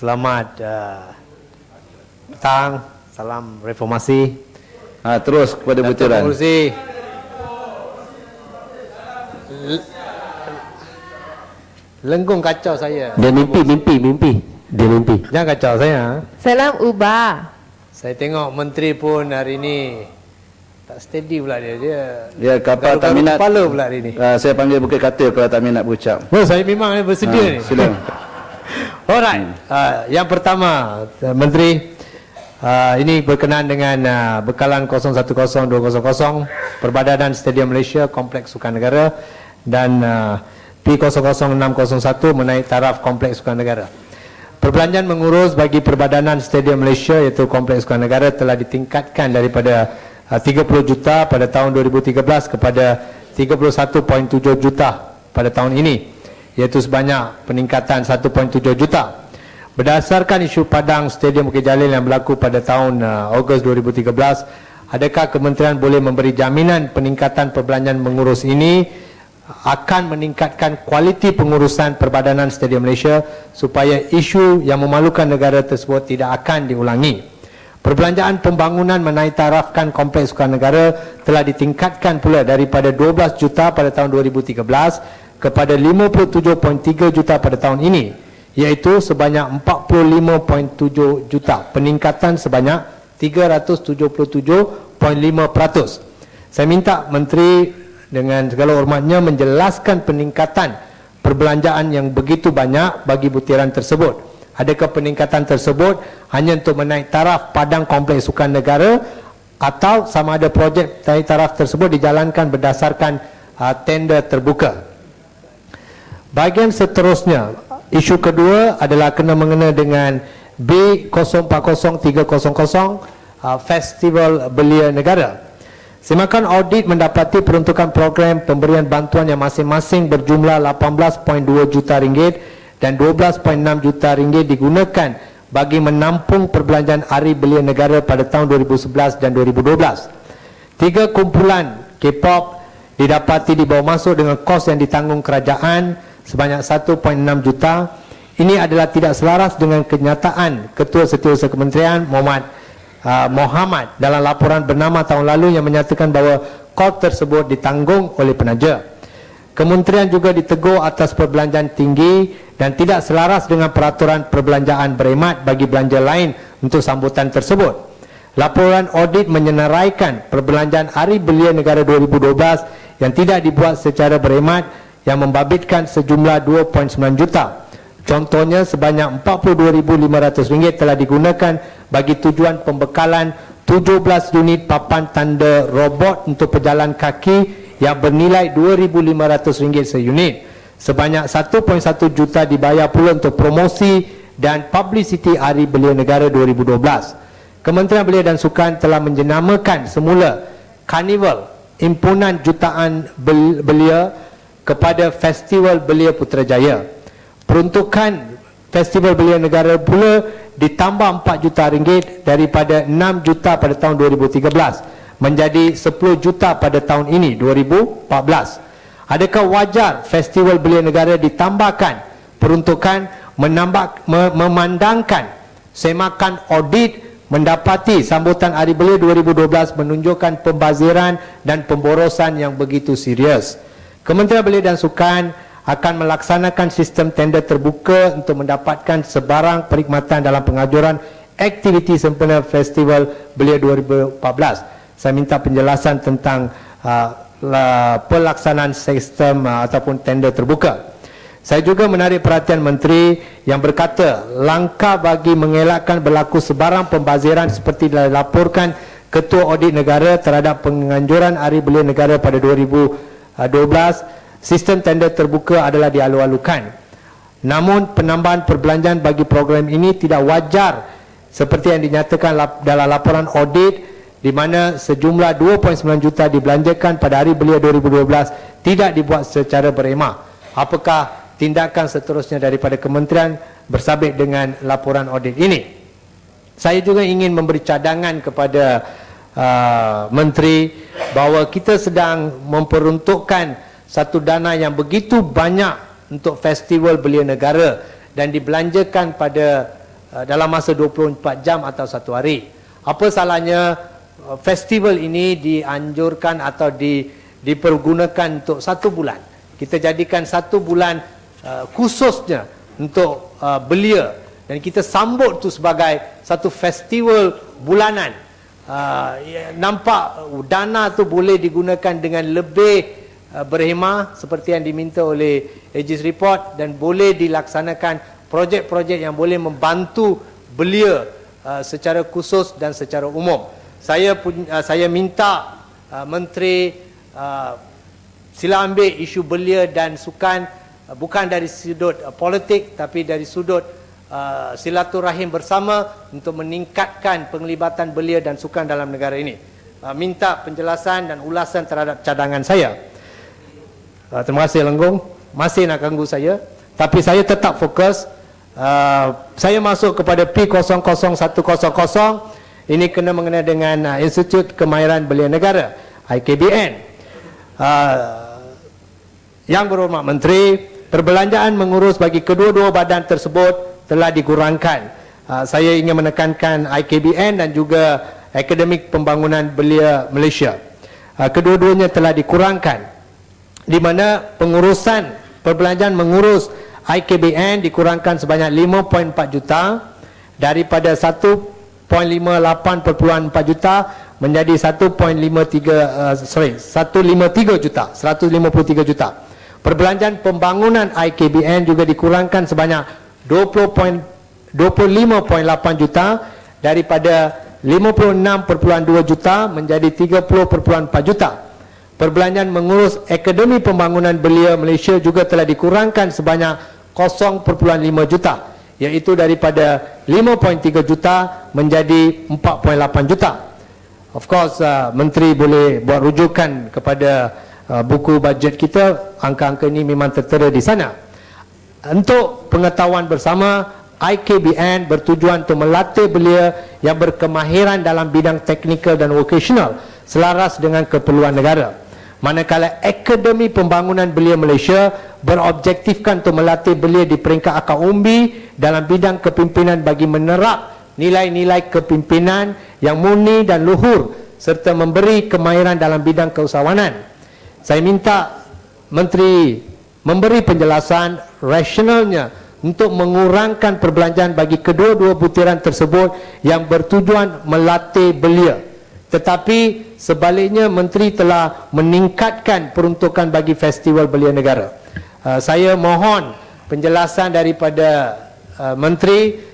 Selamat petang, salam reformasi. Terus kepada butiran. Pengurusi. Lenggung kacau saya. Dia mimpi. Dia mimpi. Jangan kacau saya. Salam ubah. Saya tengok menteri pun hari ini tak steady pula dia. Dia kapal tak minat. Kepala pula hari ini. Saya panggil bukit katil kalau tak minat berucap. Oh, saya memang bersedia ni. Sila. Alright. Yang pertama, Menteri, ini berkenaan dengan bekalan 010200 Perbadanan Stadium Malaysia Kompleks Sukan Negara dan P00601 menaik taraf Kompleks Sukan Negara. Perbelanjaan mengurus bagi Perbadanan Stadium Malaysia iaitu Kompleks Sukan Negara telah ditingkatkan daripada 30 juta pada tahun 2013 kepada 31.7 juta pada tahun ini, iaitu sebanyak peningkatan 1.7 juta. Berdasarkan isu padang Stadium Bukit Jalil yang berlaku pada tahun Ogos 2013, adakah kementerian boleh memberi jaminan peningkatan perbelanjaan mengurus ini akan meningkatkan kualiti pengurusan Perbadanan Stadium Malaysia supaya isu yang memalukan negara tersebut tidak akan diulangi? Perbelanjaan pembangunan menaik tarafkan Kompleks Sukan Negara telah ditingkatkan pula daripada 12 juta pada tahun 2013 kepada 57.3 juta pada tahun ini, iaitu sebanyak 45.7 juta, peningkatan sebanyak 377.5%. Saya minta Menteri dengan segala hormatnya menjelaskan peningkatan perbelanjaan yang begitu banyak bagi butiran tersebut. Adakah peningkatan tersebut hanya untuk menaik taraf padang Kompleks Sukan Negara atau sama ada projek naik taraf tersebut dijalankan berdasarkan tender terbuka? Bahagian seterusnya, isu kedua adalah kena mengena dengan B040300 Festival Belia Negara. Semakan audit mendapati peruntukan program pemberian bantuan yang masing-masing berjumlah 18.2 juta ringgit dan 12.6 juta ringgit digunakan bagi menampung perbelanjaan Hari Belia Negara pada tahun 2011 dan 2012. 3 kumpulan K-pop didapati dibawa masuk dengan kos yang ditanggung kerajaan sebanyak 1.6 juta. Ini adalah tidak selaras dengan kenyataan Ketua Setiausaha Kementerian Muhammad dalam laporan bernama tahun lalu yang menyatakan bahawa kos tersebut ditanggung oleh penaja. Kementerian juga ditegur atas perbelanjaan tinggi dan tidak selaras dengan peraturan perbelanjaan berhemat bagi belanja lain untuk sambutan tersebut. Laporan audit menyenaraikan perbelanjaan Hari Belia Negara 2012 yang tidak dibuat secara berhemat yang membabitkan sejumlah 2.9 juta. Contohnya sebanyak RM42,500 telah digunakan bagi tujuan pembekalan 17 unit papan tanda robot untuk pejalan kaki yang bernilai RM2,500 seunit. Sebanyak 1.1 juta dibayar pula untuk promosi dan publicity Hari Belia Negara 2012. Kementerian Belia dan Sukan telah menjenamakan semula Karnival Impunan Jutaan Belia kepada Festival Belia Putrajaya. Peruntukan Festival Belia Negara pula ditambah 4 juta ringgit daripada 6 juta pada tahun 2013 menjadi 10 juta pada tahun ini 2014. Adakah wajar Festival Belia Negara ditambahkan peruntukan memandangkan semakan audit mendapati sambutan Hari Belia 2012 menunjukkan pembaziran dan pemborosan yang begitu serius? Kementerian Belia dan Sukan akan melaksanakan sistem tender terbuka untuk mendapatkan sebarang perkhidmatan dalam pengajuran aktiviti sempena Festival Belia 2014. Saya minta penjelasan tentang pelaksanaan sistem ataupun tender terbuka. Saya juga menarik perhatian Menteri yang berkata langkah bagi mengelakkan berlaku sebarang pembaziran seperti dilaporkan Ketua Audit Negara terhadap penganjuran Hari Belia Negara pada 2012. Sistem tender terbuka adalah dialu-alukan. Namun penambahan perbelanjaan bagi program ini tidak wajar seperti yang dinyatakan dalam laporan audit di mana sejumlah 2.9 juta dibelanjakan pada Hari Belia 2012 tidak dibuat secara berhemah. Apakah tindakan seterusnya daripada kementerian bersabit dengan laporan audit ini? Saya juga ingin memberi cadangan kepada Menteri bahawa kita sedang memperuntukkan satu dana yang begitu banyak untuk Festival Belia Negara dan dibelanjakan pada dalam masa 24 jam atau satu hari. Apa salahnya festival ini dianjurkan atau dipergunakan untuk 1 bulan. Kita jadikan 1 bulan khususnya untuk belia dan kita sambut tu sebagai satu festival bulanan. Nampak dana tu boleh digunakan dengan lebih berhemah seperti yang diminta oleh Aegis Report dan boleh dilaksanakan projek-projek yang boleh membantu belia secara khusus dan secara umum. Saya minta Menteri sila ambil isu belia dan sukan bukan dari sudut politik tapi dari sudut silaturahim bersama untuk meningkatkan penglibatan belia dan sukan dalam negara ini. Minta penjelasan dan ulasan terhadap cadangan saya. Terima kasih Lenggong, masih nak ganggu saya, tapi saya tetap fokus. Saya masuk kepada P00100. Ini kena mengenai dengan Institut Kemahiran Belia Negara, IKBN. Yang berhormat Menteri, perbelanjaan mengurus bagi kedua-dua badan tersebut telah dikurangkan. Saya ingin menekankan IKBN dan juga Akademik Pembangunan Belia Malaysia. Kedua-duanya telah dikurangkan, di mana pengurusan perbelanjaan mengurus IKBN dikurangkan sebanyak 5.4 juta daripada 1.58.4 juta menjadi 153 juta. Perbelanjaan pembangunan IKBN juga dikurangkan sebanyak 25.8 juta daripada 56.2 juta menjadi 30.4 juta. Perbelanjaan mengurus Akademi Pembangunan Belia Malaysia juga telah dikurangkan sebanyak 0.5 juta, iaitu daripada 5.3 juta menjadi 4.8 juta. Of course, Menteri boleh buat rujukan kepada buku bajet kita, angka-angka ini memang tertera di sana. Untuk pengetahuan bersama, IKBN bertujuan untuk melatih belia yang berkemahiran dalam bidang teknikal dan vocational selaras dengan keperluan negara. Manakala Akademi Pembangunan Belia Malaysia berobjektifkan untuk melatih belia di peringkat akar umbi dalam bidang kepimpinan bagi menerap nilai-nilai kepimpinan yang murni dan luhur serta memberi kemahiran dalam bidang keusahawanan. Saya minta Menteri memberi penjelasan rasionalnya untuk mengurangkan perbelanjaan bagi kedua-dua butiran tersebut yang bertujuan melatih belia. Tetapi sebaliknya Menteri telah meningkatkan peruntukan bagi Festival Belia Negara. Saya mohon penjelasan daripada Menteri.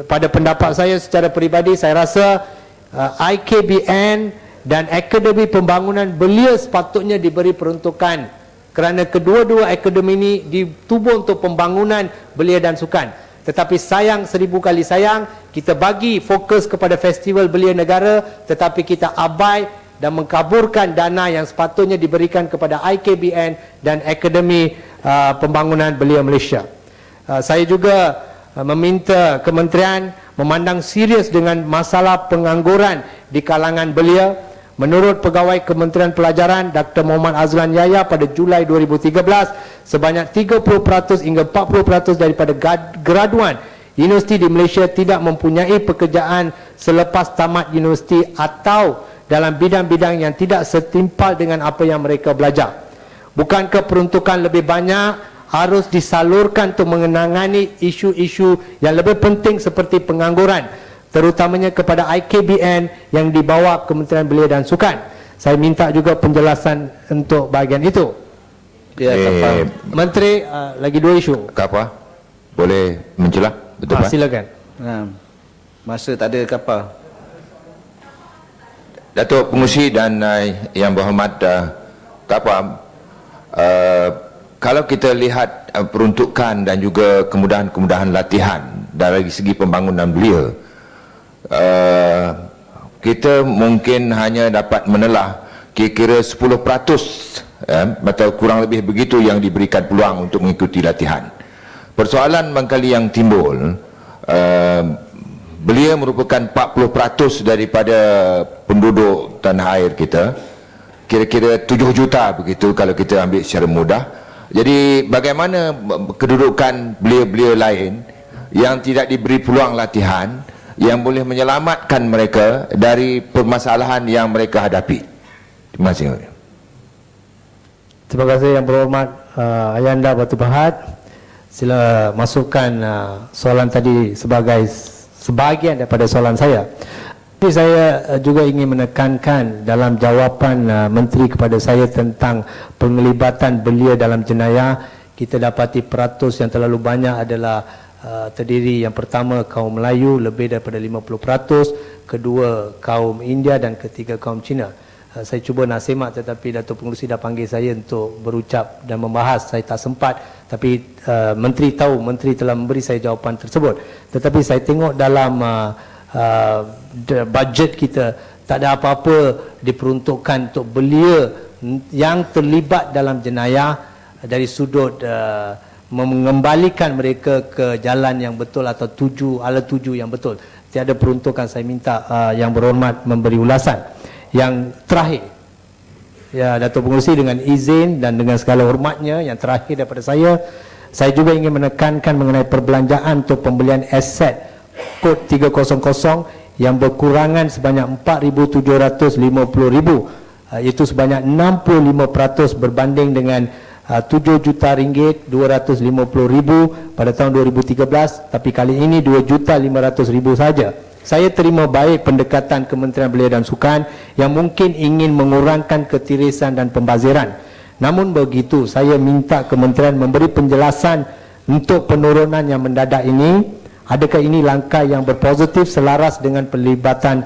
Pada pendapat saya secara peribadi, saya rasa IKBN dan Akademi Pembangunan Belia sepatutnya diberi peruntukan kerana kedua-dua akademi ini ditubuh untuk pembangunan belia dan sukan. Tetapi sayang, 1000 kali sayang, kita bagi fokus kepada Festival Belia Negara tetapi kita abai dan mengkaburkan dana yang sepatutnya diberikan kepada IKBN dan Akademi Pembangunan Belia Malaysia. Saya juga meminta kementerian memandang serius dengan masalah pengangguran di kalangan belia. Menurut Pegawai Kementerian Pelajaran Dr. Muhammad Azlan Yahya pada Julai 2013, sebanyak 30% hingga 40% daripada graduan universiti di Malaysia tidak mempunyai pekerjaan selepas tamat universiti atau dalam bidang-bidang yang tidak setimpal dengan apa yang mereka belajar. Bukankah peruntukan lebih banyak harus disalurkan untuk mengenangani isu-isu yang lebih penting seperti pengangguran, terutamanya kepada IKBN yang dibawa Kementerian Belia dan Sukan? Saya minta juga penjelasan untuk bahagian itu. Ya, Kapal. Menteri, lagi 2 isu. Kapal, boleh menjelaskan? Betul, Pak? Silakan. Masa tak ada kapal. Datuk Pengurusi dan yang berhormat Kapal, kalau kita lihat peruntukan dan juga kemudahan-kemudahan latihan dari segi pembangunan belia, kita mungkin hanya dapat menelah kira-kira 10% atau kurang lebih begitu yang diberikan peluang untuk mengikuti latihan. Persoalan mangkali yang timbul, belia merupakan 40% daripada penduduk tanah air kita, kira-kira 7 juta begitu kalau kita ambil secara mudah. Jadi bagaimana kedudukan belia-belia lain yang tidak diberi peluang latihan yang boleh menyelamatkan mereka dari permasalahan yang mereka hadapi. Terima kasih. Terima kasih Yang Berhormat Ayanda Batu Pahat. Sila masukkan soalan tadi sebagai sebahagian daripada soalan saya. Tapi saya juga ingin menekankan dalam jawapan Menteri kepada saya tentang penglibatan belia dalam jenayah, kita dapati peratus yang terlalu banyak adalah terdiri yang pertama kaum Melayu lebih daripada 50%, kedua kaum India dan ketiga kaum Cina. Saya cuba nak semak tetapi Datuk Pengerusi dah panggil saya untuk berucap dan membahas. Saya tak sempat, tapi Menteri tahu, Menteri telah memberi saya jawapan tersebut. Tetapi saya tengok dalam bajet kita tak ada apa-apa diperuntukkan untuk belia yang terlibat dalam jenayah dari sudut mengembalikan mereka ke jalan yang betul atau ala tuju yang betul. Tiada peruntukan. Saya minta Yang Berhormat memberi ulasan. Yang terakhir, ya Datuk Pengerusi, dengan izin dan dengan segala hormatnya, yang terakhir daripada saya juga ingin menekankan mengenai perbelanjaan untuk pembelian aset kod 300 yang berkurangan sebanyak 4,750,000, iaitu sebanyak 65% berbanding dengan 7 juta ringgit 250,000 pada tahun 2013, tapi kali ini 2,500,000 saja. Saya terima baik pendekatan Kementerian Belia dan Sukan yang mungkin ingin mengurangkan ketirisan dan pembaziran. Namun begitu, saya minta kementerian memberi penjelasan untuk penurunan yang mendadak ini. Adakah ini langkah yang berpositif selaras dengan pelibatan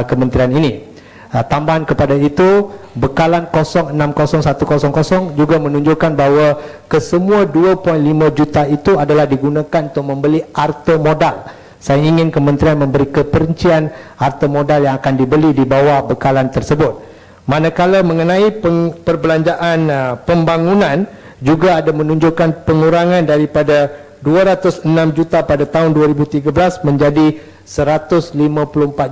kementerian ini? Tambahan kepada itu, bekalan 060100 juga menunjukkan bahawa kesemua 2.5 juta itu adalah digunakan untuk membeli harta modal. Saya ingin kementerian memberi keperincian harta modal yang akan dibeli di bawah bekalan tersebut. Manakala mengenai perbelanjaan pembangunan juga ada menunjukkan pengurangan daripada 206 juta pada tahun 2013 menjadi 154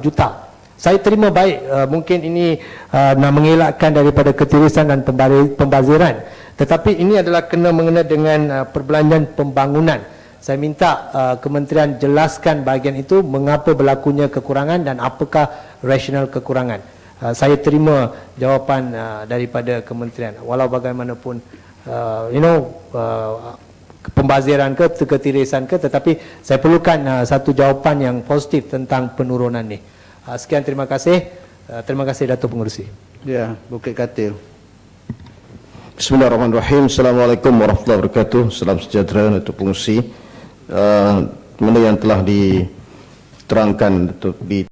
juta. Saya terima baik, mungkin ini nak mengelakkan daripada ketirisan dan pembaziran. Tetapi ini adalah kena mengena dengan perbelanjaan pembangunan. Saya minta kementerian jelaskan bahagian itu, mengapa berlakunya kekurangan dan apakah rasional kekurangan. Saya terima jawapan daripada kementerian. Walau bagaimanapun, pembaziran ke, ketirisan ke, tetapi saya perlukan satu jawapan yang positif tentang penurunan ni. Sekian, terima kasih. Terima kasih Datuk Pengerusi. Ya, Bukit Katil. Bismillahirrahmanirrahim. Assalamualaikum warahmatullahi wabarakatuh. Salam sejahtera Datuk Pengerusi. Mana yang telah diterangkan di